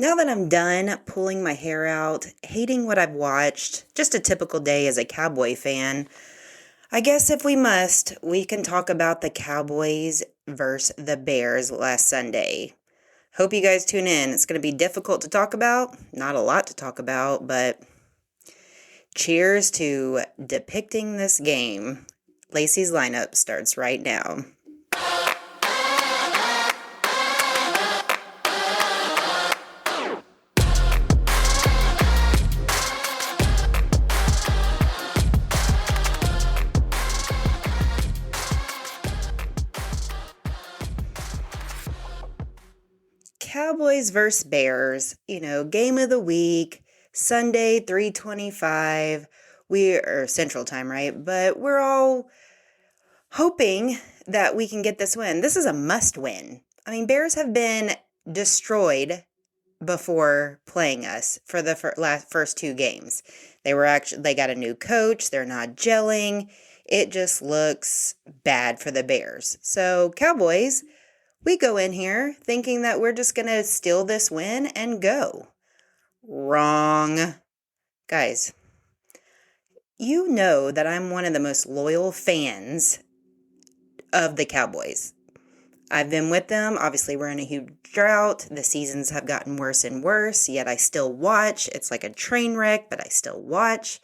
Now that I'm done pulling my hair out, hating what I've watched, just a typical day as a Cowboy fan, I guess if we must, we can talk about the Cowboys versus the Bears last Sunday. Hope you guys tune in. It's going to be difficult to talk about, not a lot to talk about, but cheers to depicting this game. Lacey's lineup starts right now. Cowboys versus Bears, game of the week, Sunday, 3:25. We are Central Time, right? But we're all hoping that we can get this win. This is a must win. I mean, Bears have been destroyed before playing us for the first two games. They got a new coach. They're not gelling. It just looks bad for the Bears. So Cowboys, we go in here thinking that we're just going to steal this win and go. Wrong. Guys, you know that I'm one of the most loyal fans of the Cowboys. I've been with them. Obviously, we're in a huge drought. The seasons have gotten worse and worse, yet I still watch. It's like a train wreck, but I still watch.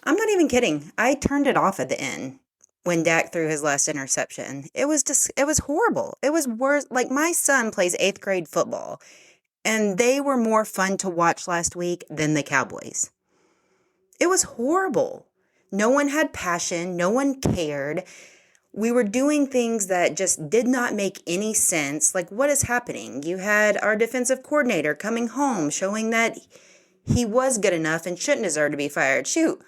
I'm not even kidding. I turned it off at the end when Dak threw his last interception. It was horrible. It was worse. Like, my son plays 8th grade football, and they were more fun to watch last week than the Cowboys. It was horrible. No one had passion. No one cared. We were doing things that just did not make any sense. Like, what is happening? You had our defensive coordinator coming home, showing that he was good enough and shouldn't deserve to be fired. Shoot.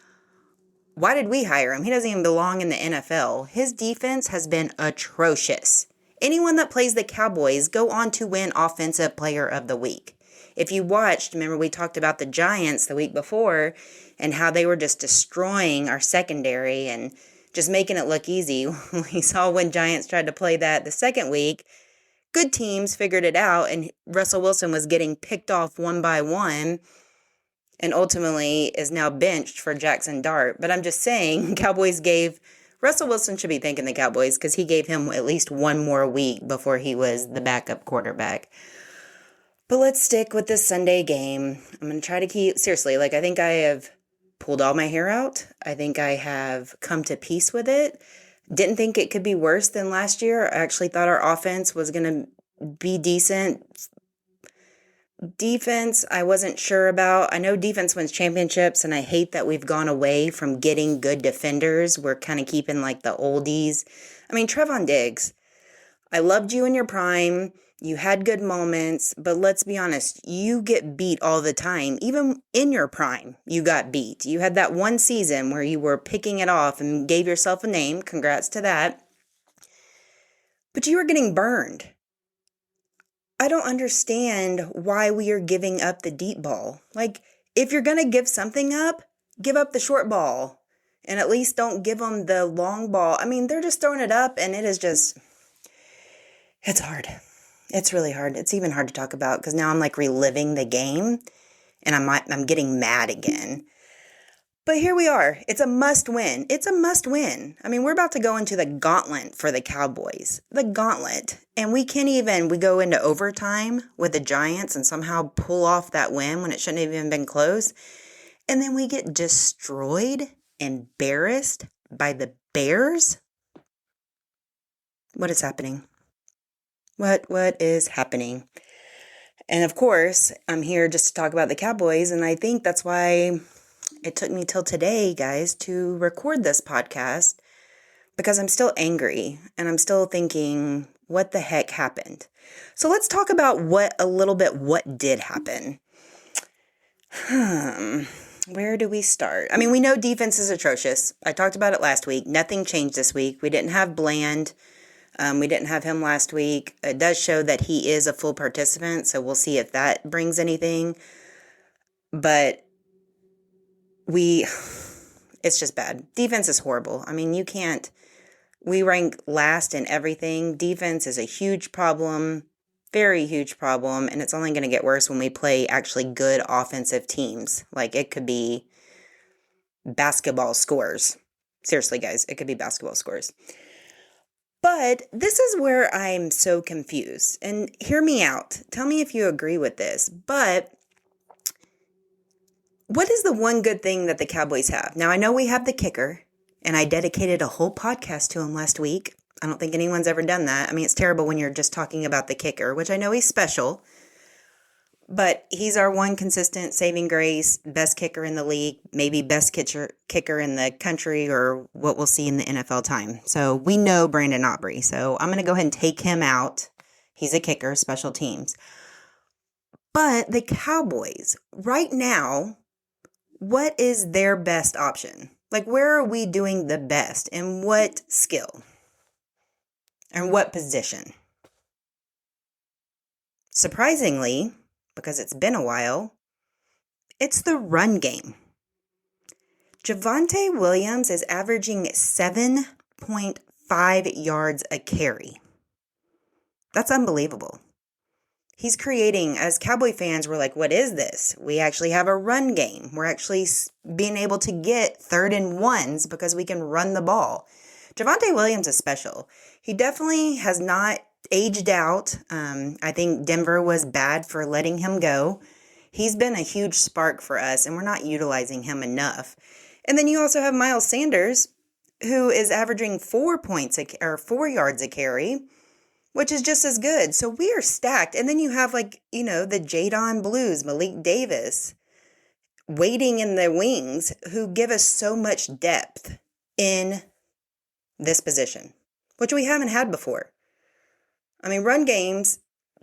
Why did we hire him? He doesn't even belong in the NFL. His defense has been atrocious. Anyone that plays the Cowboys go on to win Offensive Player of the Week. If you watched, remember we talked about the Giants the week before and how they were just destroying our secondary and just making it look easy. We saw when Giants tried to play that the second week, good teams figured it out and Russell Wilson was getting picked off one by one and ultimately is now benched for Jackson Dart. But I'm just saying, Russell Wilson should be thanking the Cowboys because he gave him at least one more week before he was the backup quarterback. But let's stick with this Sunday game. I'm going to try to seriously, I think I have pulled all my hair out. I think I have come to peace with it. Didn't think it could be worse than last year. I actually thought our offense was going to be decent. Defense, I wasn't sure about. I know defense wins championships, and I hate that we've gone away from getting good defenders. We're kind of keeping the oldies. I mean, Trevon Diggs, I loved you in your prime. You had good moments, but let's be honest, you get beat all the time. Even in your prime, you got beat. You had that one season where you were picking it off and gave yourself a name. Congrats to that. But you were getting burned. I don't understand why we are giving up the deep ball. If you're going to give something up, give up the short ball. And at least don't give them the long ball. I mean, they're just throwing it up, and it is just, it's hard. It's really hard. It's even hard to talk about because now I'm reliving the game, and I'm getting mad again. But here we are. It's a must win. It's a must win. I mean, we're about to go into the gauntlet for the Cowboys. The gauntlet. And we go into overtime with the Giants and somehow pull off that win when it shouldn't have even been close. And then we get destroyed, embarrassed by the Bears. What is happening? What is happening? And of course, I'm here just to talk about the Cowboys, and I think that's why it took me till today, guys, to record this podcast, because I'm still angry and I'm still thinking, what the heck happened? So let's talk about what did happen. Where do we start? I mean, we know defense is atrocious. I talked about it last week. Nothing changed this week. We didn't have Bland. We didn't have him last week. It does show that he is a full participant, so we'll see if that brings anything. But it's just bad. Defense is horrible. I mean, we rank last in everything. Defense is a huge problem. Very huge problem, and it's only going to get worse when we play actually good offensive teams. Like, it could be basketball scores. Seriously, guys, it could be basketball scores. But this is where I'm so confused. And hear me out. Tell me if you agree with this. But what is the one good thing that the Cowboys have? Now, I know we have the kicker, and I dedicated a whole podcast to him last week. I don't think anyone's ever done that. I mean, it's terrible when you're just talking about the kicker, which I know he's special. But he's our one consistent saving grace, best kicker in the league, maybe best kicker in the country, or what we'll see in the NFL time. So we know Brandon Aubrey. So I'm going to go ahead and take him out. He's a kicker, special teams. But the Cowboys, right now, what is their best option? Like, where are we doing the best? And what skill? And what position? Surprisingly, because it's been a while, it's the run game. Javante Williams is averaging 7.5 yards a carry. That's unbelievable. He's creating, as Cowboy fans, we're like, what is this? We actually have a run game. We're actually being able to get 3rd and 1s because we can run the ball. Javante Williams is special. He definitely has not aged out. I think Denver was bad for letting him go. He's been a huge spark for us, and we're not utilizing him enough. And then you also have Miles Sanders, who is averaging 4 yards a carry, which is just as good. So we are stacked. And then you have, the Jadon Blues, Malik Davis, waiting in the wings, who give us so much depth in this position, which we haven't had before. I mean, run games,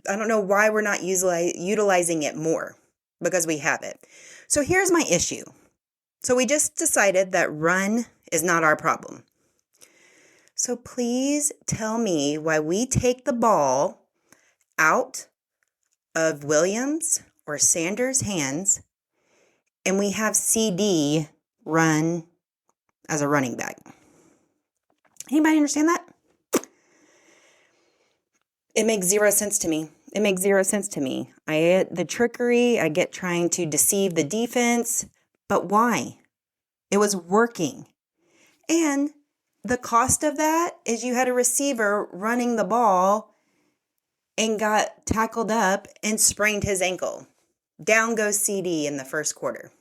I don't know why we're not utilizing it more, because we have it. So here's my issue. So we just decided that run is not our problem. So please tell me why we take the ball out of Williams or Sanders' hands and we have CD run as a running back. Anybody understand that? It makes zero sense to me. It makes zero sense to me. I get the trickery. I get trying to deceive the defense. But why? It was working. And the cost of that is you had a receiver running the ball and got tackled up and sprained his ankle. Down goes CD in the first quarter.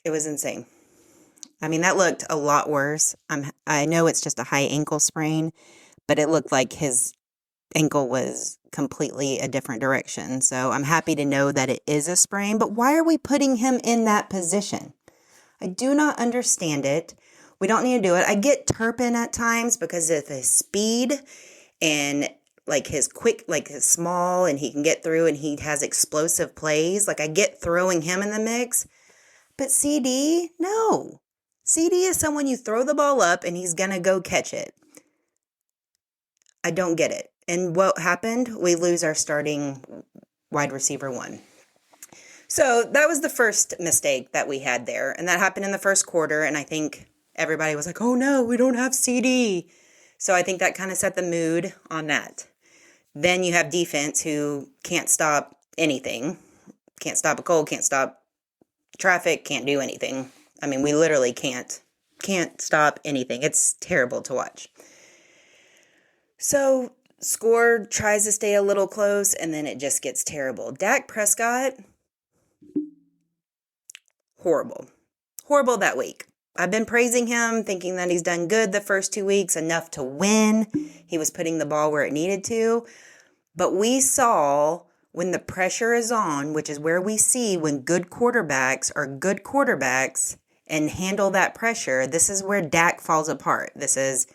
It was insane. I mean, that looked a lot worse. I know it's just a high ankle sprain, but it looked like his ankle was completely a different direction. So I'm happy to know that it is a sprain, but why are we putting him in that position? I do not understand it. We don't need to do it. I get Turpin at times because of his speed and like his quick, like his small, and he can get through and he has explosive plays. Like I get throwing him in the mix, but CD, no. CD is someone you throw the ball up and he's going to go catch it. I don't get it. And what happened? We lose our starting wide receiver 1. So that was the first mistake that we had there. And that happened in the first quarter. And I think everybody was like, oh no, we don't have CD. So I think that kind of set the mood on that. Then you have defense who can't stop anything. Can't stop a cold, can't stop traffic, can't do anything. I mean, we literally can't stop anything. It's terrible to watch. So score tries to stay a little close, and then it just gets terrible. Dak Prescott, horrible. Horrible that week. I've been praising him, thinking that he's done good the first 2 weeks, enough to win. He was putting the ball where it needed to. But we saw when the pressure is on, which is where we see when good quarterbacks are good quarterbacks and handle that pressure, this is where Dak falls apart. This is,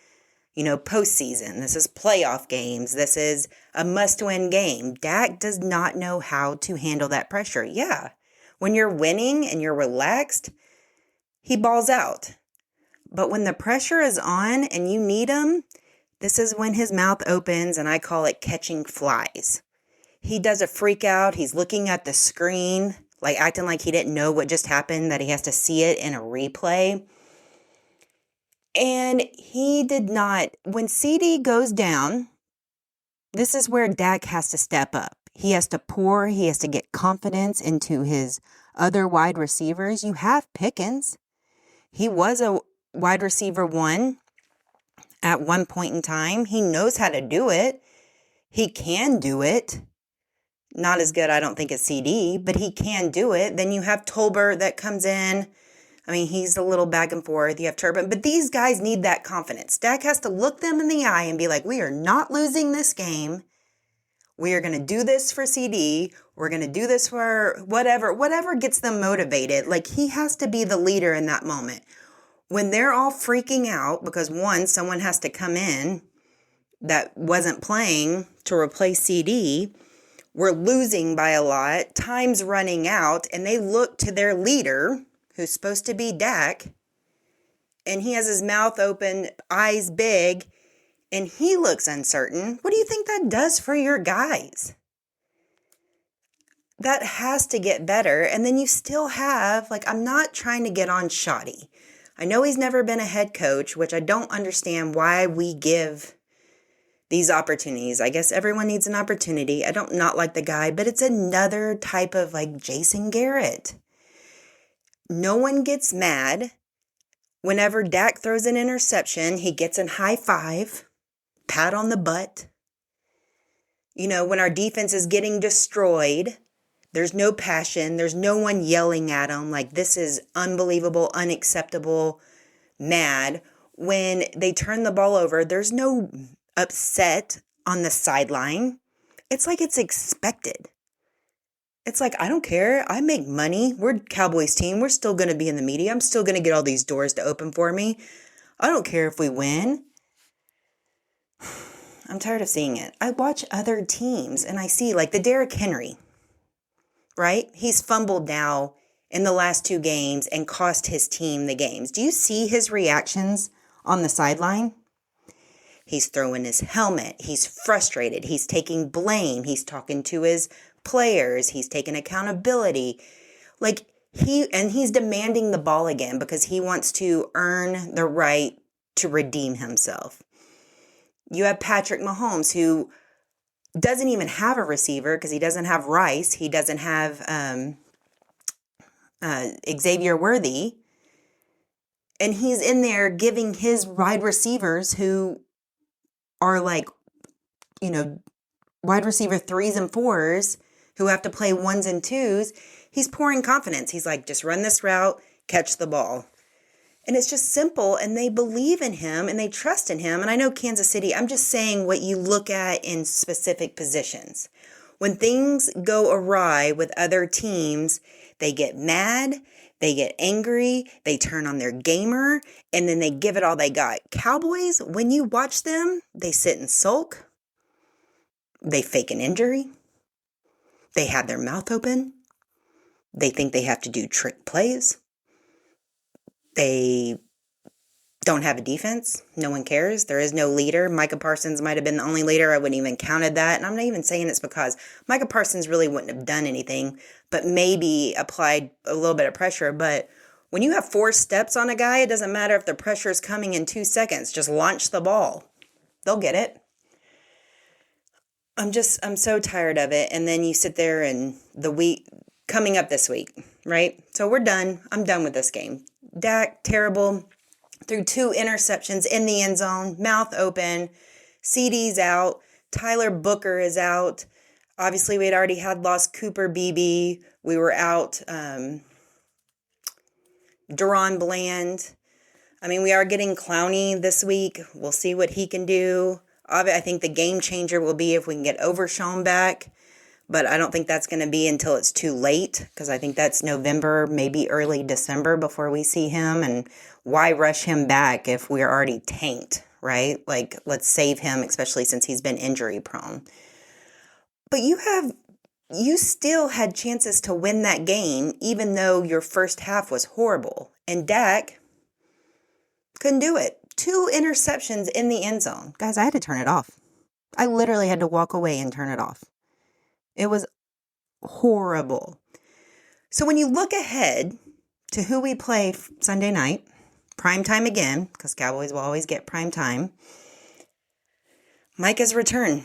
postseason. This is playoff games. This is a must-win game. Dak does not know how to handle that pressure. Yeah, when you're winning and you're relaxed, he balls out. But when the pressure is on and you need him, this is when his mouth opens, and I call it catching flies. He does a freak out. He's looking at the screen, like acting like he didn't know what just happened, that he has to see it in a replay. And he did not. When CD goes down, This is where Dak has to step up. He has to get confidence into his other wide receivers. You have Pickens. He was a wide receiver 1 at one point in time. He knows how to do it. He can do it. Not as good, I don't think, as CeeDee, but he can do it. Then you have Tolbert that comes in. I mean, he's a little back and forth. You have Turbin, but these guys need that confidence. Dak has to look them in the eye and be like, we are not losing this game. We are going to do this for CeeDee. We're going to do this for whatever gets them motivated. Like, he has to be the leader in that moment. When they're all freaking out because, one, someone has to come in that wasn't playing to replace CeeDee, we're losing by a lot, time's running out, and they look to their leader, who's supposed to be Dak, and he has his mouth open, eyes big, and he looks uncertain. What do you think that does for your guys? That has to get better. And then you still have, I'm not trying to get on shoddy. I know he's never been a head coach, which I don't understand why we give these opportunities. I guess everyone needs an opportunity. I don't not like the guy, but it's another type of Jason Garrett. No one gets mad. Whenever Dak throws an interception, he gets a high five, pat on the butt. When our defense is getting destroyed, there's no passion. There's no one yelling at him this is unbelievable, unacceptable, mad. When they turn the ball over, there's no upset on the sideline. It's it's expected. It's I don't care. I make money. We're Cowboys team. We're still going to be in the media. I'm still going to get all these doors to open for me. I don't care if we win. I'm tired of seeing it. I watch other teams and I see the Derrick Henry, right? He's fumbled now in the last 2 games and cost his team the games. Do you see his reactions on the sideline? He's throwing his helmet. He's frustrated. He's taking blame. He's talking to his players. He's taking accountability. He's demanding the ball again because he wants to earn the right to redeem himself. You have Patrick Mahomes, who doesn't even have a receiver because he doesn't have Rice. He doesn't have Xavier Worthy. And he's in there giving his wide receivers who are wide receiver 3s and 4s who have to play 1s and 2s. He's pouring confidence. He's just run this route, catch the ball. And it's just simple, and they believe in him, and they trust in him. And I know Kansas City, I'm just saying what you look at in specific positions. When things go awry with other teams, they get mad, they get angry, they turn on their gamer, and then they give it all they got. Cowboys, when you watch them, they sit and sulk. They fake an injury. They have their mouth open. They think they have to do trick plays. They don't have a defense. No one cares. There is no leader. Micah Parsons might have been the only leader. I wouldn't even counted that. And I'm not even saying it's because Micah Parsons really wouldn't have done anything, but maybe applied a little bit of pressure. But when you have 4 steps on a guy, it doesn't matter if the pressure is coming in 2 seconds. Just launch the ball. They'll get it. I'm so tired of it. And then you sit there and the week coming up this week, right? So we're done. I'm done with this game. Dak, terrible. Threw 2 interceptions in the end zone, mouth open. CeeDee's out. Tyler Booker is out. Obviously, we had already lost Cooper Beebe. We were out Deron Bland. I mean, we are getting Clowney this week. We'll see what he can do. I think the game changer will be if we can get Overshown back. But I don't think that's going to be until it's too late, because I think that's November, maybe early December before we see him. And why rush him back if we're already tanked, right? Let's save him, especially since he's been injury prone. But you still had chances to win that game, even though your first half was horrible. And Dak couldn't do it. 2 interceptions in the end zone. Guys, I had to turn it off. I literally had to walk away and turn it off. It was horrible. So when you look ahead to who we play Sunday night, prime time again, because Cowboys will always get prime time, Micah's return.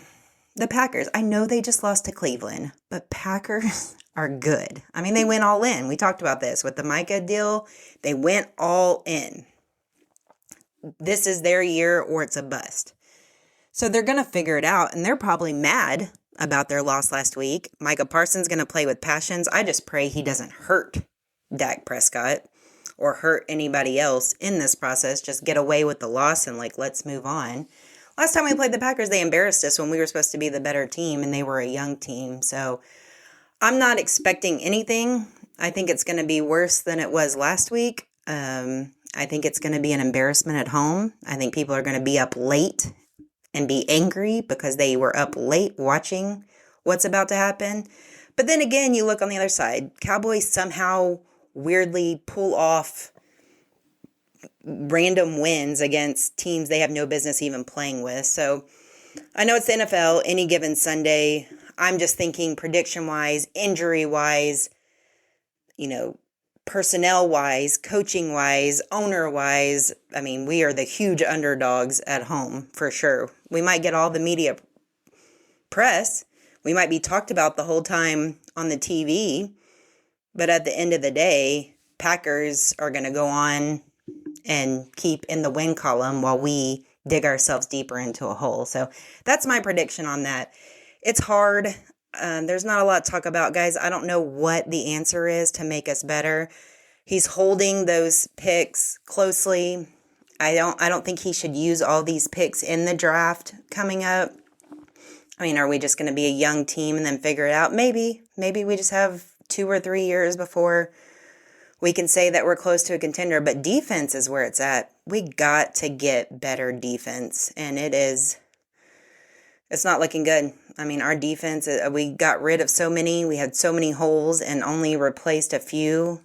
the Packers. I know they just lost to Cleveland, but Packers are good. I mean, they went all in. We talked about this with the Micah deal. They went all in. This is their year or it's a bust. So they're going to figure it out, and they're probably mad about their loss last week. Micah Parsons going to play with passions. I just pray he doesn't hurt Dak Prescott or hurt anybody else in this process. Just get away with the loss and, let's move on. Last time we played the Packers, they embarrassed us when we were supposed to be the better team, and they were a young team. So I'm not expecting anything. I think it's going to be worse than it was last week. I think it's going to be an embarrassment at home. I think people are going to be up late and be angry because they were up late watching what's about to happen. But then again, you look on the other side. Cowboys somehow weirdly pull off random wins against teams they have no business even playing with. So I know it's the NFL, any given Sunday. I'm just thinking prediction-wise, injury-wise, personnel-wise, coaching-wise, owner-wise. I mean, we are the huge underdogs at home, for sure. We might get all the media press. We might be talked about the whole time on the TV. But at the end of the day, Packers are going to go on and keep in the win column while we dig ourselves deeper into a hole. So that's my prediction on that. It's hard. There's not a lot to talk about, guys. I don't know what the answer is to make us better. He's holding those picks closely. I don't think he should use all these picks in the draft coming up. I mean, are we just going to be a young team and then figure it out? Maybe we just have 2 or 3 years before we can say that we're close to a contender. But defense is where it's at. We got to get better defense, and it's not looking good. I mean, our defense, we got rid of so many. We had so many holes and only replaced a few.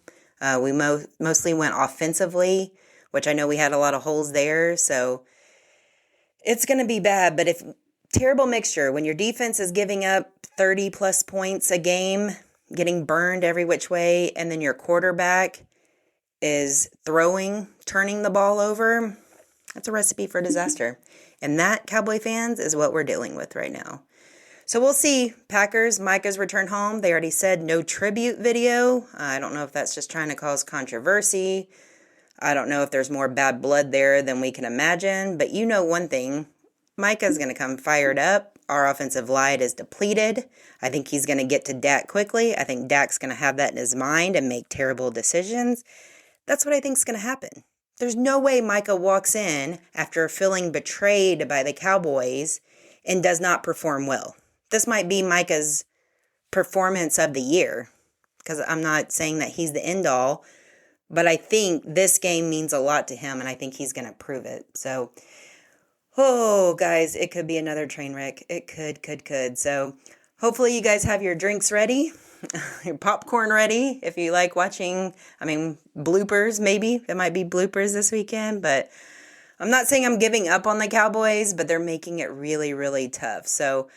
We mostly went offensively, which I know we had a lot of holes there. So it's going to be bad. But terrible mixture, when your defense is giving up 30-plus points a game, getting burned every which way, and then your quarterback is turning the ball over, that's a recipe for disaster. And that, Cowboy fans, is what we're dealing with right now. So we'll see. Packers, Micah's return home. They already said no tribute video. I don't know if that's just trying to cause controversy. I don't know if there's more bad blood there than we can imagine. But you know one thing. Micah's going to come fired up. Our offensive line is depleted. I think he's going to get to Dak quickly. I think Dak's going to have that in his mind and make terrible decisions. That's what I think is going to happen. There's no way Micah walks in after feeling betrayed by the Cowboys and does not perform well. This might be Micah's performance of the year, because I'm not saying that he's the end all, but I think this game means a lot to him, and I think he's going to prove it. So, guys, it could be another train wreck. It could. So hopefully you guys have your drinks ready, your popcorn ready. If you like watching, bloopers, maybe. It might be bloopers this weekend, but I'm not saying I'm giving up on the Cowboys, but they're making it really, really tough. So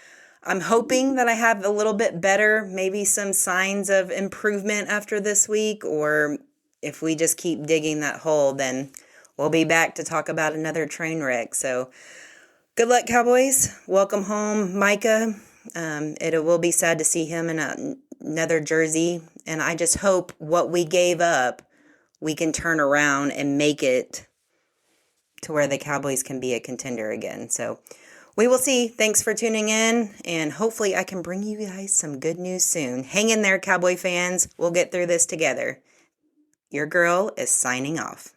I'm hoping that I have a little bit better, maybe some signs of improvement after this week, or if we just keep digging that hole, then we'll be back to talk about another train wreck. So good luck, Cowboys. Welcome home, Micah. It will be sad to see him in another jersey, and I just hope what we gave up, we can turn around and make it to where the Cowboys can be a contender again. So we will see. Thanks for tuning in, and hopefully I can bring you guys some good news soon. Hang in there, Cowboy fans. We'll get through this together. Your girl is signing off.